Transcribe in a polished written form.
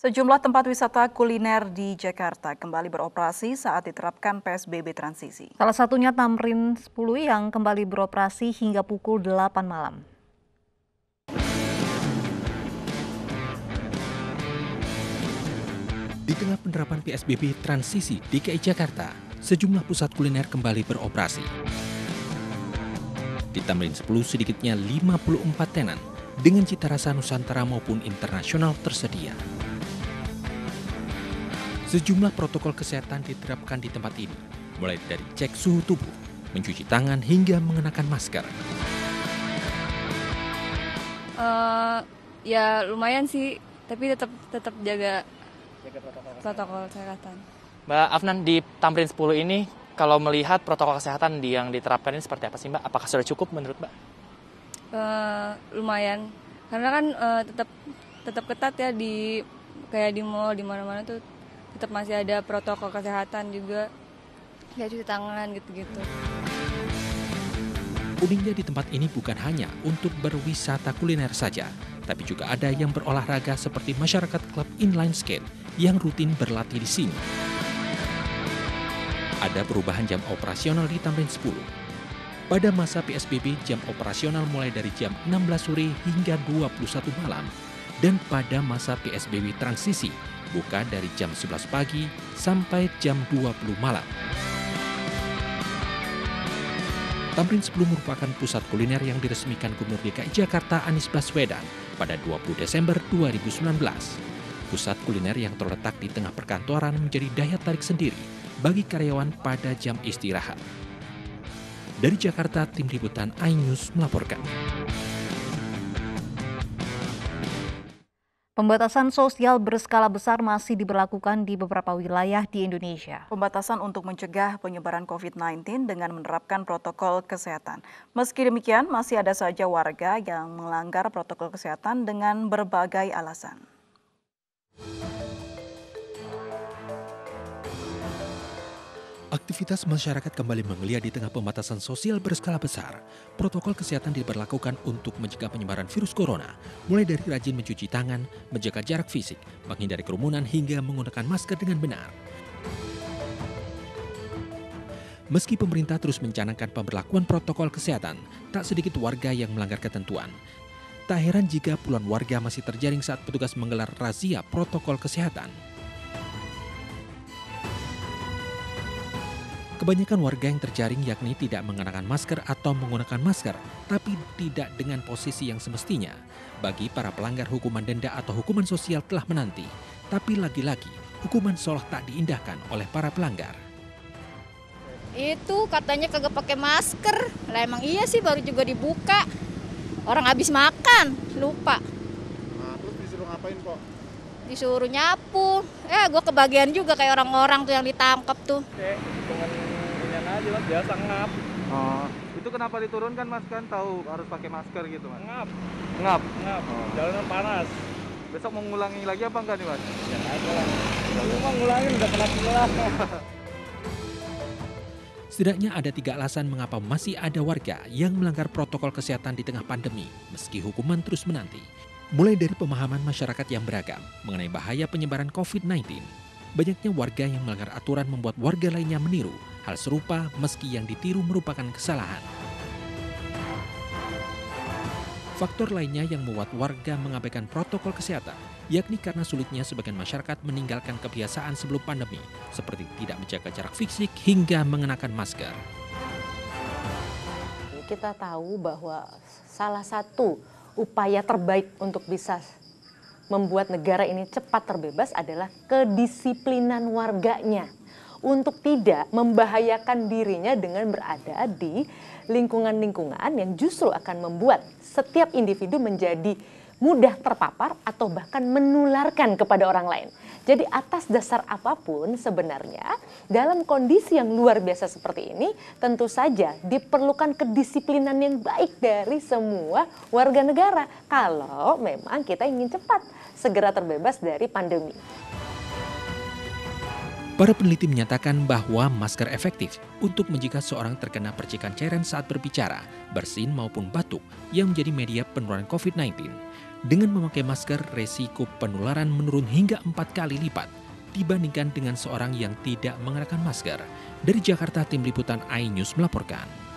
Sejumlah tempat wisata kuliner di Jakarta kembali beroperasi saat diterapkan PSBB transisi. Salah satunya Tamrin 10 yang kembali beroperasi hingga pukul 8 malam. Di tengah penerapan PSBB transisi DKI Jakarta, sejumlah pusat kuliner kembali beroperasi. Di Tamrin 10 sedikitnya 54 tenan dengan cita rasa Nusantara maupun internasional tersedia. Sejumlah protokol kesehatan diterapkan di tempat ini, mulai dari cek suhu tubuh, mencuci tangan hingga mengenakan masker. Ya lumayan sih, tapi tetap jaga protokol kesehatan. Mbak Afnan, di Tamrin 10 ini kalau melihat protokol kesehatan yang diterapkan ini seperti apa sih Mbak? Apakah sudah cukup menurut Mbak? Lumayan, karena kan tetap ketat ya kayak di mall di mana-mana tuh tetap masih ada protokol kesehatan juga, kayak cuci tangan gitu-gitu. Uniknya di tempat ini bukan hanya untuk berwisata kuliner saja, tapi juga ada yang berolahraga seperti masyarakat klub inline skate yang rutin berlatih di sini. Ada perubahan jam operasional di Tamrin 10. Pada masa PSBB, jam operasional mulai dari jam 16 sore hingga 21 malam. Dan pada masa PSBB transisi, buka dari jam 11 pagi sampai jam 20 malam. Tamrin 10 merupakan pusat kuliner yang diresmikan Gubernur DKI Jakarta Anies Baswedan pada 20 Desember 2019. Pusat kuliner yang terletak di tengah perkantoran menjadi daya tarik sendiri bagi karyawan pada jam istirahat. Dari Jakarta, tim liputan iNews melaporkan. Pembatasan sosial berskala besar masih diberlakukan di beberapa wilayah di Indonesia. Pembatasan untuk mencegah penyebaran COVID-19 dengan menerapkan protokol kesehatan. Meski demikian, masih ada saja warga yang melanggar protokol kesehatan dengan berbagai alasan. Aktivitas masyarakat kembali menggeliat di tengah pembatasan sosial berskala besar. Protokol kesehatan diberlakukan untuk mencegah penyebaran virus corona, mulai dari rajin mencuci tangan, menjaga jarak fisik, menghindari kerumunan hingga menggunakan masker dengan benar. Meski pemerintah terus mencanangkan pemberlakuan protokol kesehatan, tak sedikit warga yang melanggar ketentuan. Tak heran jika puluhan warga masih terjaring saat petugas menggelar razia protokol kesehatan. Kebanyakan warga yang terjaring yakni tidak mengenakan masker atau menggunakan masker, tapi tidak dengan posisi yang semestinya. Bagi para pelanggar, hukuman denda atau hukuman sosial telah menanti. Tapi lagi-lagi, hukuman seolah tak diindahkan oleh para pelanggar. Itu katanya kagak pakai masker. Lah emang iya sih, baru juga dibuka. Orang habis makan, lupa. Nah, terus disuruh ngapain kok? Disuruh nyapu. Gue kebagian juga kayak orang-orang tuh yang ditangkap tuh. Aja mas, biasa ngap. Oh, itu kenapa diturunkan mas, kan tahu harus pakai masker gitu mas? Ngap. Oh. Jalanan panas. Besok mau ngulangi lagi apa enggak nih mas? Ya aja lah. Kalau mau ngulangin udah pernah pulang. Setidaknya ada 3 alasan mengapa masih ada warga yang melanggar protokol kesehatan di tengah pandemi, meski hukuman terus menanti. Mulai dari pemahaman masyarakat yang beragam mengenai bahaya penyebaran COVID-19. Banyaknya warga yang melanggar aturan membuat warga lainnya meniru hal serupa meski yang ditiru merupakan kesalahan. Faktor lainnya yang membuat warga mengabaikan protokol kesehatan, yakni karena sulitnya sebagian masyarakat meninggalkan kebiasaan sebelum pandemi, seperti tidak menjaga jarak fisik hingga mengenakan masker. Kita tahu bahwa salah satu upaya terbaik untuk bisa membuat negara ini cepat terbebas adalah kedisiplinan warganya untuk tidak membahayakan dirinya dengan berada di lingkungan-lingkungan yang justru akan membuat setiap individu menjadi mudah terpapar atau bahkan menularkan kepada orang lain. Jadi atas dasar apapun sebenarnya dalam kondisi yang luar biasa seperti ini tentu saja diperlukan kedisiplinan yang baik dari semua warga negara kalau memang kita ingin cepat segera terbebas dari pandemi. Para peneliti menyatakan bahwa masker efektif untuk mencegah seorang terkena percikan cairan saat berbicara, bersin maupun batuk yang menjadi media penularan COVID-19. Dengan memakai masker, resiko penularan menurun hingga 4 kali lipat dibandingkan dengan seorang yang tidak mengenakan masker. Dari Jakarta, Tim Liputan iNews melaporkan.